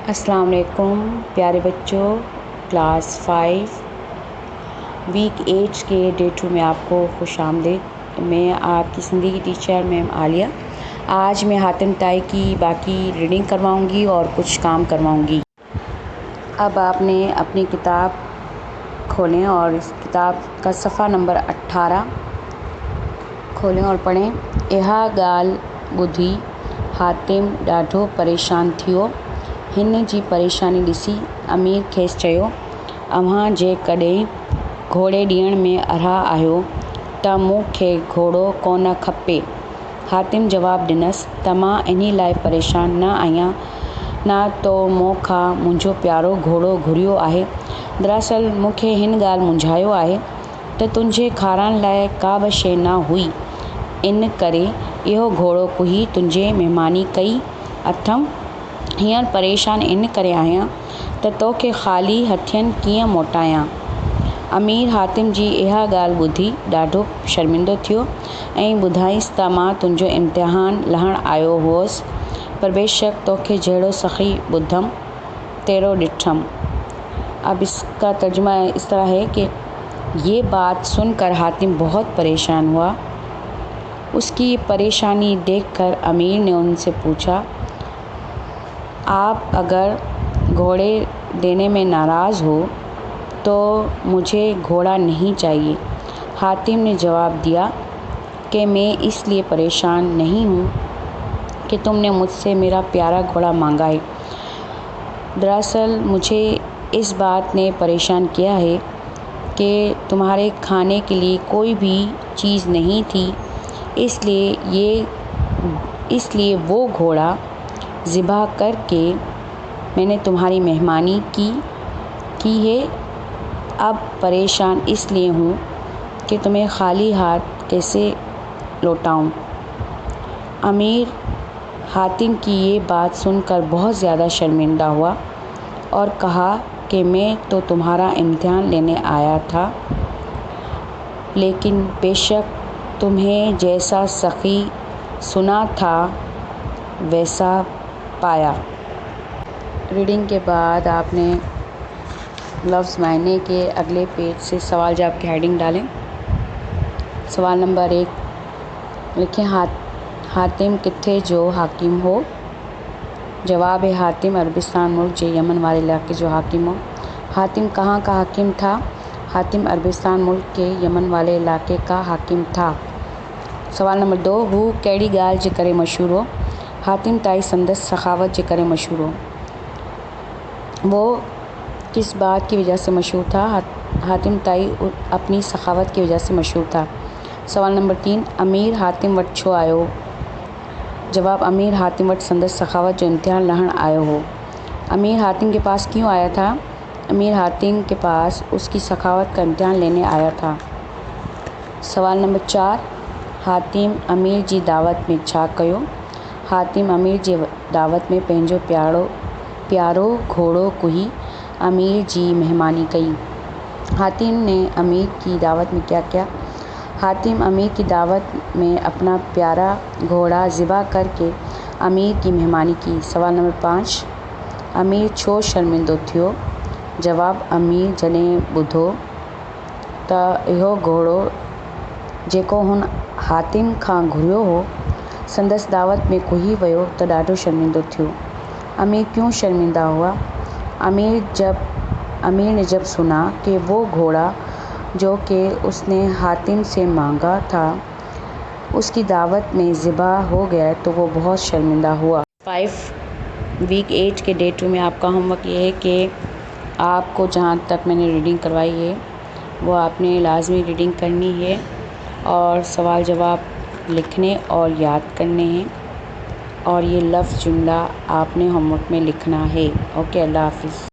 अस्सलाम वालेकुम प्यारे बच्चों, क्लास 5 वीक 8 के डे 2 में आपको खुश आमदीद। मैं आपकी ज़िंदगी टीचर मैम आलिया। आज मैं हातिम ताई की बाकी रीडिंग करवाऊंगी और कुछ काम करवाऊंगी। अब आपने अपनी किताब खोलें और इस किताब का सफ़ा नंबर 18 खोलें और पढ़ें। इहा ॻाल्हि ॿुधी हातिम ॾाढो परेशान थियो। हिन जी परेशानी ॾिसी अमीर खेसि चयो, अव्हां जेकॾहिं घोड़े ॾियण में अरहा आहियो त मूंखे घोड़ो कोन खपे। हातिम जवाबु ॾिनसि त मां इन लाइ परेशान न आहियां न तो मूंखां मुंहिंजो प्यारो घोड़ो घुरियो आहे। दरअसल मूंखे हिन ॻाल्हि मुंझायो आहे त तुंहिंजे खाराइण लाइ का बि शइ न हुई, इन करे इहो घोड़ो कुही तुंहिंजे महिमानी कई अथमि। हींअर परेशान इन करे आहियां त तोखे ख़ाली हथियनि कीअं मोटायां। अमीर हातिम जी इहा ॻाल्हि ॿुधी ॾाढो शर्मिंदो थियो ऐं ॿुधाईंसि त मां तुंहिंजो इम्तिहान लहण आयो हुअसि, पर बेशक तोखे जहिड़ो सखी ॿुधमि तेरो ॾिठमि। अब इसका तर्जुमा इस तरह है कि ये बात सुनकर हातिम बहुत परेशान हुआ। उसकी परेशानी देखकर अमीर ने उनसे पूछा, आप अगर घोड़े देने में नाराज़ हो तो मुझे घोड़ा नहीं चाहिए। हातिम ने जवाब दिया कि मैं इसलिए परेशान नहीं हूँ कि तुमने मुझसे मेरा प्यारा घोड़ा मांगा है। दरअसल मुझे इस बात ने परेशान किया है कि तुम्हारे खाने के लिए कोई भी चीज़ नहीं थी, इसलिए वो घोड़ा ज़िबा करके मैंने तुम्हारी मेहमानी की है। अब परेशान इसलिए हूँ कि तुम्हें खाली हाथ कैसे लौटाऊँ। अमीर हातिम की ये बात सुनकर बहुत ज़्यादा शर्मिंदा हुआ और कहा कि मैं तो तुम्हारा इम्तिहान लेने आया था, लेकिन बेशक तुम्हें जैसा सखी सुना था वैसा पाया। रीडिंग के बाद आपने लफ्ज़ मायने के अगले पेज से सवाल जवाब की हेडिंग डालें। सवाल नंबर 1 लिखें, हातिम किथे जो हाकिम हो। जवाब है, हातिम अरबिस्तान मुल्क जे यमन वाले इलाके जो हाकिम हो। हातिम कहाँ का हाकिम था। हातिम अरबिस्तान मुल्क के यमन वाले इलाके का हाकिम था। सवाल नंबर 2, हू कहिड़ी ॻाल्हि जे करे मशहूर हो। हातिम ताई संदसि सखावत जे करे मशहूर हो। वो किस बात की वजह से मशहूर था। हातिम ताई अपनी सखावत की वजह से मशहूर था। सवाल नंबर 3, अमीर हातिम वटि छो आयो। जवाब, अमीर हातिम वटि संदसि सखावत जो इम्तिहान लहण आयो हो। अमीर हातिम के पास क्यों आया था। अमीर हातिम के पास उसकी सखावत का इम्तिहान लेने आया था। सवाल नंबर 4, हातिम अमीर जी दावत में छा कयो। हातिम अमीर जी दावत में पंहिंजो प्यारो घोड़ो कुही अमीर जी मेहमानी कई। हातिम ने अमीर की दावत में क्या किया। हातिम अमीर की दावत में अपना प्यारा घोड़ा ज़िबा करके अमीर की मेहमानी की। सवाल नंबर 5, अमीर छो शर्मिंदो थियो। जवाब, अमीर जॾहिं ॿुधो त इहो घोड़ो जेको हुन हातिम खां घुरियो हो संदसि दावत में कुही वियो त ॾाढो शर्मिंदो थियो। अमीर क्यों शर्मिंदा हुआ। अमीर ने जब सुना कि वो घोड़ा जो कि उसने हातिम से मांगा था उसकी दावत में ज़िबा हो गया तो वो बहुत शर्मिंदा हुआ। 5 वीक 8 के डे 2 में आपका होमवर्क ये है कि आपको जहाँ तक मैंने रीडिंग करवाई है वो आपने लाजमी रीडिंग करनी है और सवाल जवाब लिखने और याद करने हैं, और ये लफ्ज़ जुमला आपने होमवर्क में लिखना है। ओके, अल्लाह हाफिज़।